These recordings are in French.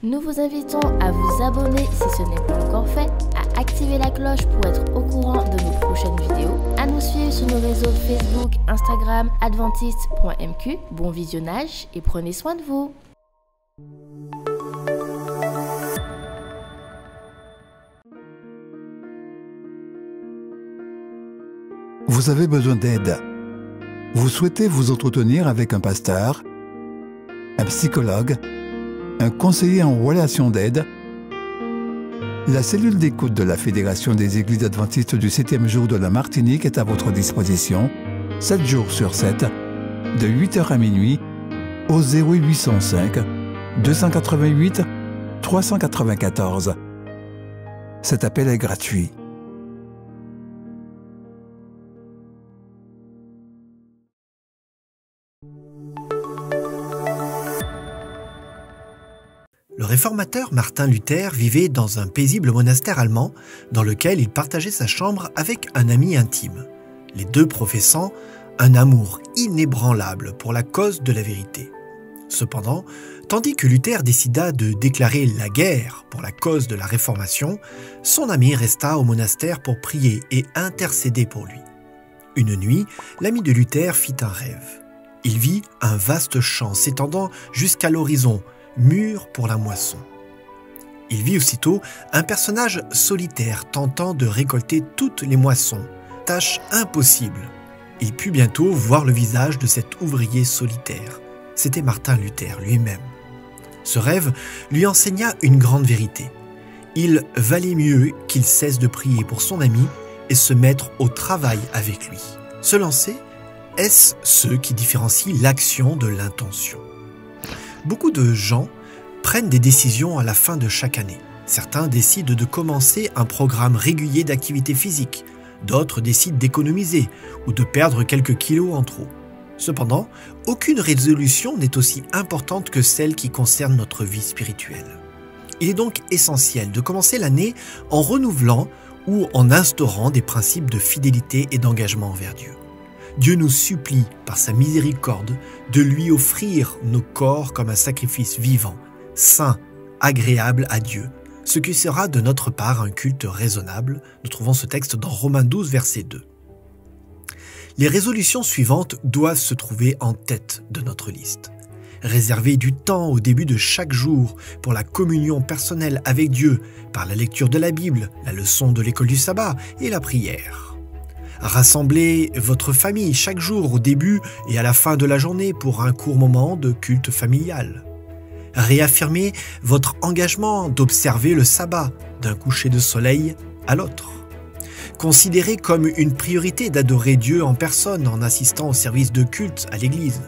Nous vous invitons à vous abonner si ce n'est pas encore fait, à activer la cloche pour être au courant de nos prochaines vidéos, à nous suivre sur nos réseaux Facebook, Instagram, adventiste.mq. Bon visionnage et prenez soin de vous. Vous avez besoin d'aide. Vous souhaitez vous entretenir avec un pasteur, un psychologue, un conseiller en relations d'aide. La cellule d'écoute de la Fédération des Églises adventistes du 7e jour de la Martinique est à votre disposition, 7 jours sur 7, de 8h à minuit, au 0805 288 394. Cet appel est gratuit. Le réformateur Martin Luther vivait dans un paisible monastère allemand dans lequel il partageait sa chambre avec un ami intime, les deux professant un amour inébranlable pour la cause de la vérité. Cependant, tandis que Luther décida de déclarer la guerre pour la cause de la Réformation, son ami resta au monastère pour prier et intercéder pour lui. Une nuit, l'ami de Luther fit un rêve. Il vit un vaste champ s'étendant jusqu'à l'horizon, mûr pour la moisson. Il vit aussitôt un personnage solitaire tentant de récolter toutes les moissons, tâche impossible. Il put bientôt voir le visage de cet ouvrier solitaire. C'était Martin Luther lui-même. Ce rêve lui enseigna une grande vérité. Il valait mieux qu'il cesse de prier pour son ami et se mettre au travail avec lui. Se lancer, est-ce ce qui différencie l'action de l'intention? Beaucoup de gens prennent des décisions à la fin de chaque année. Certains décident de commencer un programme régulier d'activité physique. D'autres décident d'économiser ou de perdre quelques kilos en trop. Cependant, aucune résolution n'est aussi importante que celle qui concerne notre vie spirituelle. Il est donc essentiel de commencer l'année en renouvelant ou en instaurant des principes de fidélité et d'engagement envers Dieu. Dieu nous supplie, par sa miséricorde, de lui offrir nos corps comme un sacrifice vivant, saint, agréable à Dieu, ce qui sera de notre part un culte raisonnable. Nous trouvons ce texte dans Romains 12, verset 2. Les résolutions suivantes doivent se trouver en tête de notre liste. Réserver du temps au début de chaque jour pour la communion personnelle avec Dieu, par la lecture de la Bible, la leçon de l'école du sabbat et la prière. Rassemblez votre famille chaque jour au début et à la fin de la journée pour un court moment de culte familial. Réaffirmez votre engagement d'observer le sabbat d'un coucher de soleil à l'autre. Considérez comme une priorité d'adorer Dieu en personne en assistant au service de culte à l'église.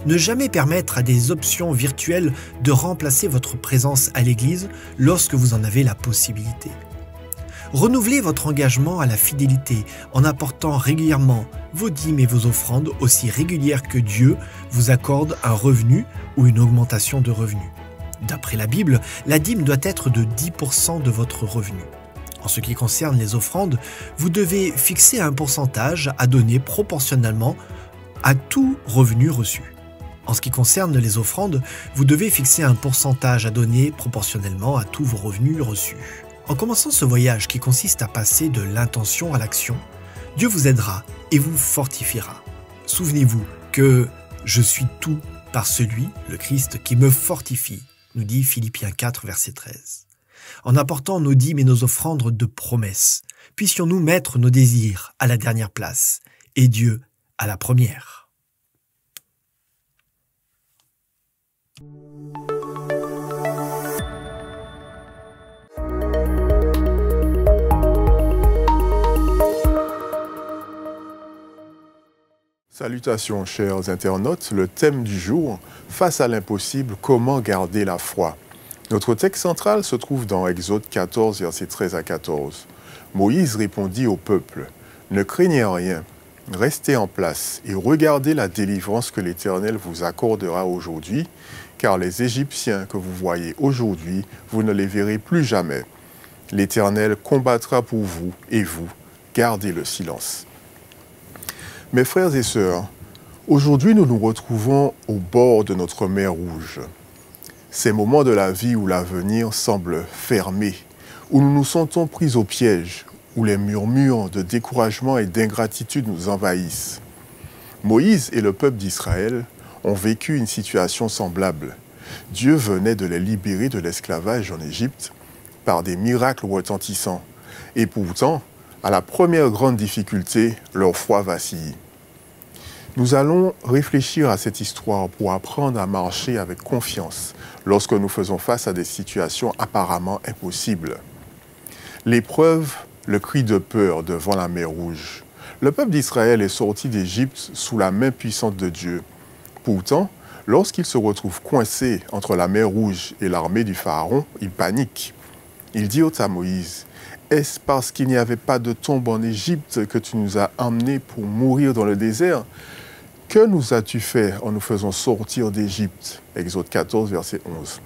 Ne jamais permettre à des options virtuelles de remplacer votre présence à l'église lorsque vous en avez la possibilité. Renouvelez votre engagement à la fidélité en apportant régulièrement vos dîmes et vos offrandes aussi régulières que Dieu vous accorde un revenu ou une augmentation de revenus. D'après la Bible, la dîme doit être de 10% de votre revenu. En ce qui concerne les offrandes, vous devez fixer un pourcentage à donner proportionnellement à tout revenu reçu. En ce qui concerne les offrandes, vous devez fixer un pourcentage à donner proportionnellement à tous vos revenus reçus. En commençant ce voyage qui consiste à passer de l'intention à l'action, Dieu vous aidera et vous fortifiera. Souvenez-vous que « Je suis tout par celui, le Christ, qui me fortifie », nous dit Philippiens 4, verset 13. En apportant nos dîmes et nos offrandes de promesses, puissions-nous mettre nos désirs à la dernière place et Dieu à la première. Salutations chers internautes, le thème du jour, face à l'impossible, comment garder la foi. Notre texte central se trouve dans Exode 14, versets 13 à 14. Moïse répondit au peuple, « Ne craignez rien, restez en place et regardez la délivrance que l'Éternel vous accordera aujourd'hui, car les Égyptiens que vous voyez aujourd'hui, vous ne les verrez plus jamais. L'Éternel combattra pour vous et vous, gardez le silence. » Mes frères et sœurs, aujourd'hui nous nous retrouvons au bord de notre mer Rouge. Ces moments de la vie où l'avenir semble fermé, où nous nous sentons pris au piège, où les murmures de découragement et d'ingratitude nous envahissent. Moïse et le peuple d'Israël ont vécu une situation semblable. Dieu venait de les libérer de l'esclavage en Égypte par des miracles retentissants. Et pourtant, à la première grande difficulté, leur foi vacille. Nous allons réfléchir à cette histoire pour apprendre à marcher avec confiance lorsque nous faisons face à des situations apparemment impossibles. L'épreuve, le cri de peur devant la mer Rouge. Le peuple d'Israël est sorti d'Égypte sous la main puissante de Dieu. Pourtant, lorsqu'il se retrouve coincé entre la mer Rouge et l'armée du Pharaon, il panique. Il dit à Moïse, « Est-ce parce qu'il n'y avait pas de tombe en Égypte que tu nous as emmenés pour mourir dans le désert ? Que nous as-tu fait en nous faisant sortir d'Égypte » Exode 14, verset 11.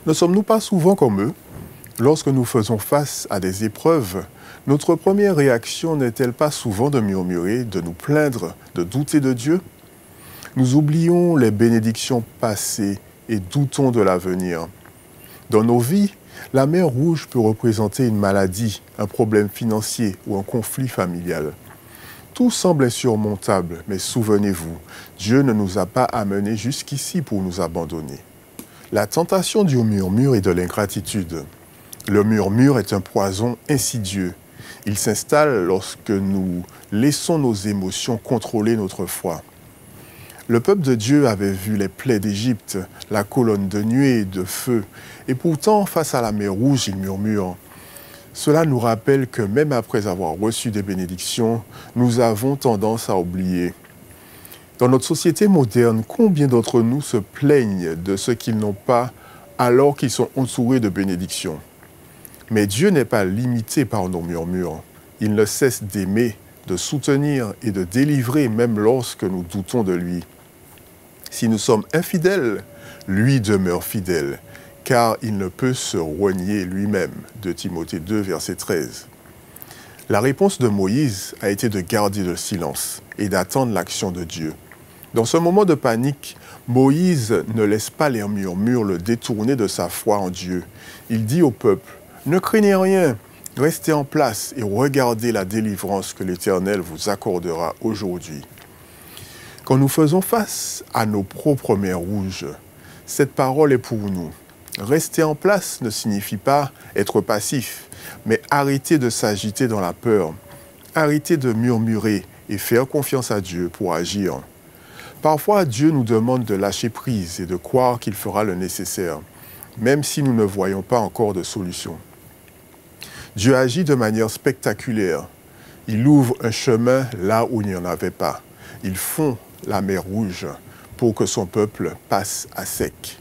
Ne sommes-nous pas souvent comme eux? Lorsque nous faisons face à des épreuves, notre première réaction n'est-elle pas souvent de murmurer, de nous plaindre, de douter de Dieu? Nous oublions les bénédictions passées et doutons de l'avenir. Dans nos vies, la mer Rouge peut représenter une maladie, un problème financier ou un conflit familial. Tout semble insurmontable, mais souvenez-vous, Dieu ne nous a pas amenés jusqu'ici pour nous abandonner. La tentation du murmure et de l'ingratitude. Le murmure est un poison insidieux. Il s'installe lorsque nous laissons nos émotions contrôler notre foi. Le peuple de Dieu avait vu les plaies d'Égypte, la colonne de nuée et de feu, et pourtant, face à la mer Rouge, il murmure. Cela nous rappelle que même après avoir reçu des bénédictions, nous avons tendance à oublier. Dans notre société moderne, combien d'entre nous se plaignent de ce qu'ils n'ont pas alors qu'ils sont entourés de bénédictions? Mais Dieu n'est pas limité par nos murmures. Il ne cesse d'aimer, de soutenir et de délivrer même lorsque nous doutons de lui. Si nous sommes infidèles, lui demeure fidèle, car il ne peut se renier lui-même. De Timothée 2, verset 13. La réponse de Moïse a été de garder le silence et d'attendre l'action de Dieu. Dans ce moment de panique, Moïse ne laisse pas les murmures le détourner de sa foi en Dieu. Il dit au peuple, « Ne craignez rien, restez en place et regardez la délivrance que l'Éternel vous accordera aujourd'hui. » Quand nous faisons face à nos propres mers rouges, cette parole est pour nous. Rester en place ne signifie pas être passif, mais arrêter de s'agiter dans la peur, arrêter de murmurer et faire confiance à Dieu pour agir. Parfois, Dieu nous demande de lâcher prise et de croire qu'il fera le nécessaire, même si nous ne voyons pas encore de solution. Dieu agit de manière spectaculaire. Il ouvre un chemin là où il n'y en avait pas. Il fond la mer Rouge pour que son peuple passe à sec.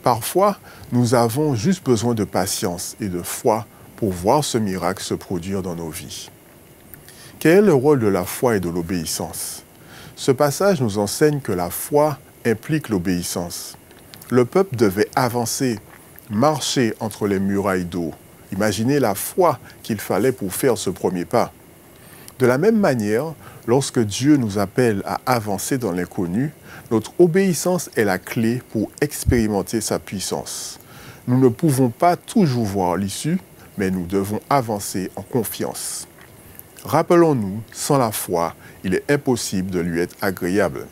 Parfois, nous avons juste besoin de patience et de foi pour voir ce miracle se produire dans nos vies. Quel est le rôle de la foi et de l'obéissance? Ce passage nous enseigne que la foi implique l'obéissance. Le peuple devait avancer, marcher entre les murailles d'eau. Imaginez la foi qu'il fallait pour faire ce premier pas. De la même manière, lorsque Dieu nous appelle à avancer dans l'inconnu, notre obéissance est la clé pour expérimenter sa puissance. Nous ne pouvons pas toujours voir l'issue, mais nous devons avancer en confiance. Rappelons-nous, sans la foi, il est impossible de lui être agréable.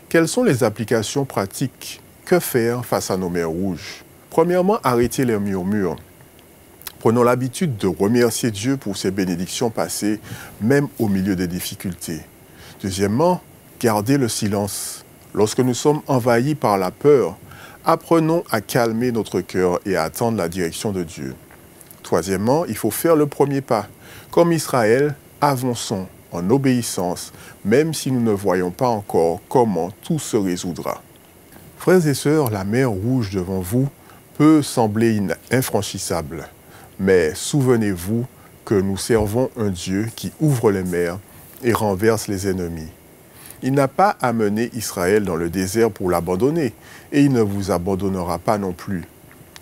Quelles sont les applications pratiques? Que faire face à nos mers rouges? Premièrement, arrêter les murmures. Prenons l'habitude de remercier Dieu pour ses bénédictions passées, même au milieu des difficultés. Deuxièmement, gardez le silence. Lorsque nous sommes envahis par la peur, apprenons à calmer notre cœur et à attendre la direction de Dieu. Troisièmement, il faut faire le premier pas. Comme Israël, avançons en obéissance, même si nous ne voyons pas encore comment tout se résoudra. Frères et sœurs, la mer Rouge devant vous peut sembler infranchissable. Mais souvenez-vous que nous servons un Dieu qui ouvre les mers et renverse les ennemis. Il n'a pas amené Israël dans le désert pour l'abandonner, et il ne vous abandonnera pas non plus.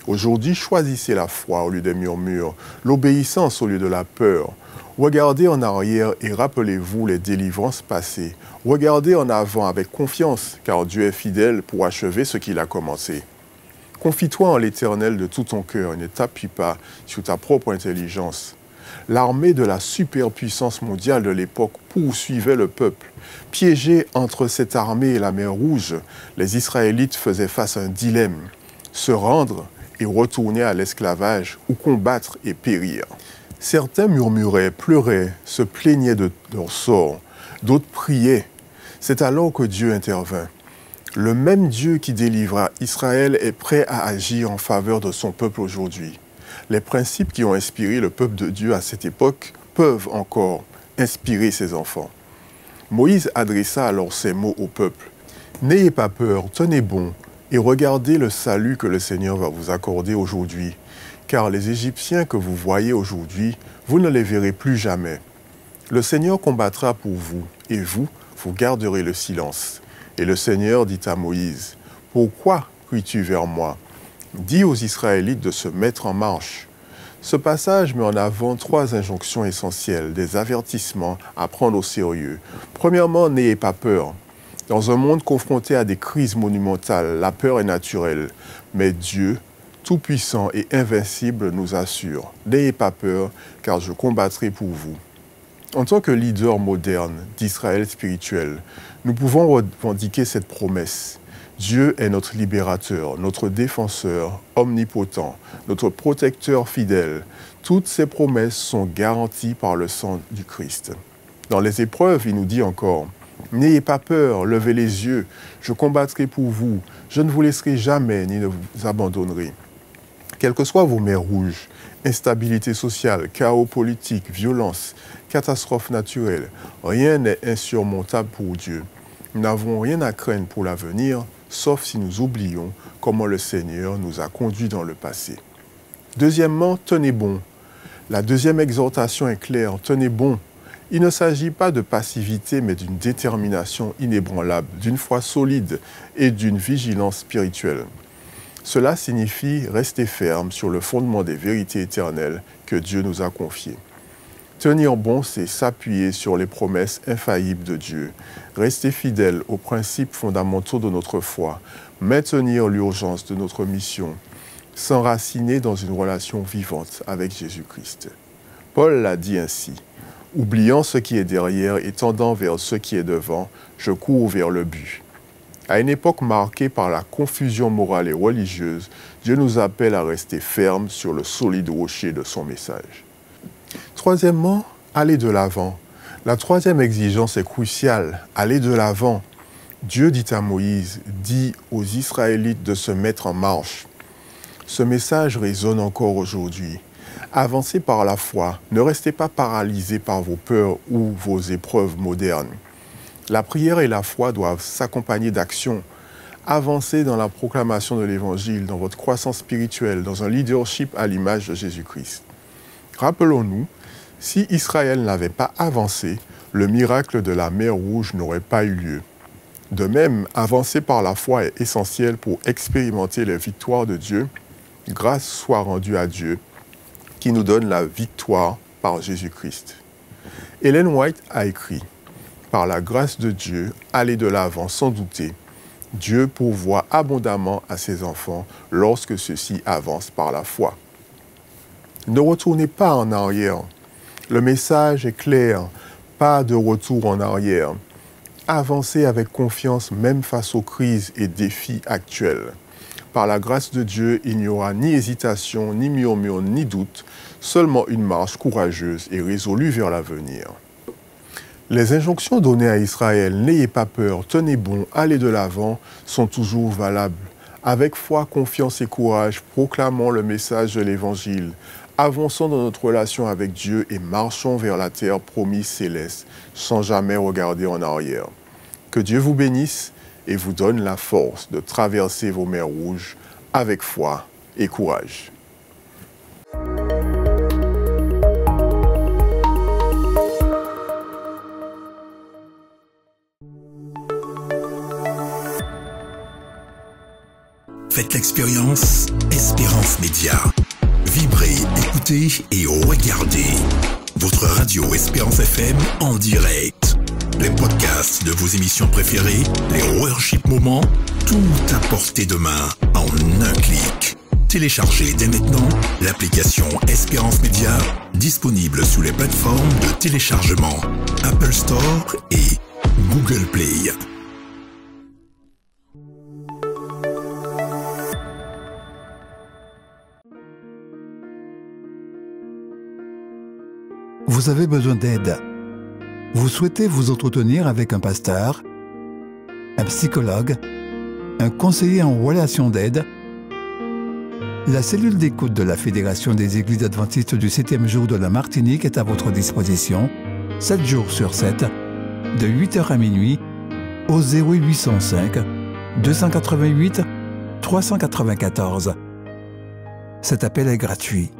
Aujourd'hui, choisissez la foi au lieu des murmures, l'obéissance au lieu de la peur. Regardez en arrière et rappelez-vous les délivrances passées. Regardez en avant avec confiance, car Dieu est fidèle pour achever ce qu'il a commencé. Confie-toi en l'Éternel de tout ton cœur et ne t'appuie pas sur ta propre intelligence. L'armée de la superpuissance mondiale de l'époque poursuivait le peuple. Piégés entre cette armée et la mer Rouge, les Israélites faisaient face à un dilemme, se rendre et retourner à l'esclavage ou combattre et périr. Certains murmuraient, pleuraient, se plaignaient de leur sort, d'autres priaient. C'est alors que Dieu intervint. Le même Dieu qui délivra Israël est prêt à agir en faveur de son peuple aujourd'hui. Les principes qui ont inspiré le peuple de Dieu à cette époque peuvent encore inspirer ses enfants. Moïse adressa alors ces mots au peuple. « N'ayez pas peur, tenez bon, et regardez le salut que le Seigneur va vous accorder aujourd'hui. Car les Égyptiens que vous voyez aujourd'hui, vous ne les verrez plus jamais. Le Seigneur combattra pour vous, et vous garderez le silence. » Et le Seigneur dit à Moïse, « Pourquoi cries-tu vers moi? Dis aux Israélites de se mettre en marche. » Ce passage met en avant 3 injonctions essentielles, des avertissements à prendre au sérieux. Premièrement, n'ayez pas peur. Dans un monde confronté à des crises monumentales, la peur est naturelle. Mais Dieu, tout-puissant et invincible, nous assure, « N'ayez pas peur, car je combattrai pour vous. » En tant que leader moderne d'Israël spirituel, nous pouvons revendiquer cette promesse. Dieu est notre libérateur, notre défenseur omnipotent, notre protecteur fidèle. Toutes ces promesses sont garanties par le sang du Christ. Dans les épreuves, il nous dit encore, « N'ayez pas peur, levez les yeux, je combattrai pour vous, je ne vous laisserai jamais ni ne vous abandonnerai. » Quelles que soient vos mers rouges, instabilité sociale, chaos politique, violence, catastrophe naturelle, rien n'est insurmontable pour Dieu. Nous n'avons rien à craindre pour l'avenir, sauf si nous oublions comment le Seigneur nous a conduits dans le passé. Deuxièmement, tenez bon. La deuxième exhortation est claire, tenez bon. Il ne s'agit pas de passivité, mais d'une détermination inébranlable, d'une foi solide et d'une vigilance spirituelle. Cela signifie rester ferme sur le fondement des vérités éternelles que Dieu nous a confiées. Tenir bon, c'est s'appuyer sur les promesses infaillibles de Dieu, rester fidèle aux principes fondamentaux de notre foi, maintenir l'urgence de notre mission, s'enraciner dans une relation vivante avec Jésus-Christ. Paul l'a dit ainsi, « Oubliant ce qui est derrière et tendant vers ce qui est devant, je cours vers le but. » À une époque marquée par la confusion morale et religieuse, Dieu nous appelle à rester fermes sur le solide rocher de son message. Troisièmement, aller de l'avant. La troisième exigence est cruciale, aller de l'avant. Dieu dit à Moïse, dit aux Israélites de se mettre en marche. Ce message résonne encore aujourd'hui. Avancez par la foi, ne restez pas paralysés par vos peurs ou vos épreuves modernes. La prière et la foi doivent s'accompagner d'action. Avancez dans la proclamation de l'Évangile, dans votre croissance spirituelle, dans un leadership à l'image de Jésus-Christ. Rappelons-nous, si Israël n'avait pas avancé, le miracle de la mer Rouge n'aurait pas eu lieu. De même, avancer par la foi est essentiel pour expérimenter les victoires de Dieu. Grâce soit rendue à Dieu, qui nous donne la victoire par Jésus-Christ. Ellen White a écrit, « Par la grâce de Dieu, allez de l'avant sans douter. Dieu pourvoit abondamment à ses enfants lorsque ceux-ci avancent par la foi. » Ne retournez pas en arrière. Le message est clair, pas de retour en arrière. Avancez avec confiance même face aux crises et défis actuels. Par la grâce de Dieu, il n'y aura ni hésitation, ni murmure, ni doute, seulement une marche courageuse et résolue vers l'avenir. Les injonctions données à Israël, n'ayez pas peur, tenez bon, allez de l'avant, sont toujours valables. Avec foi, confiance et courage, proclamons le message de l'Évangile. Avançons dans notre relation avec Dieu et marchons vers la terre promise céleste, sans jamais regarder en arrière. Que Dieu vous bénisse et vous donne la force de traverser vos mers rouges avec foi et courage. Faites l'expérience Espérance Média. Vibrez, écoutez et regardez. Votre radio Espérance FM en direct. Les podcasts de vos émissions préférées, les worship moments, tout à portée de main en un clic. Téléchargez dès maintenant l'application Espérance Média, disponible sous les plateformes de téléchargement Apple Store et Google Play. Vous avez besoin d'aide. Vous souhaitez vous entretenir avec un pasteur, un psychologue, un conseiller en relation d'aide. La cellule d'écoute de la Fédération des Églises adventistes du 7e jour de la Martinique est à votre disposition, 7 jours sur 7, de 8h à minuit, au 0805 288 394. Cet appel est gratuit.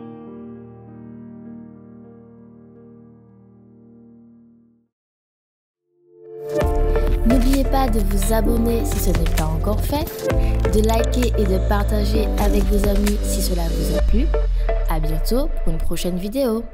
N'oubliez pas de vous abonner si ce n'est pas encore fait, de liker et de partager avec vos amis si cela vous a plu. À bientôt pour une prochaine vidéo.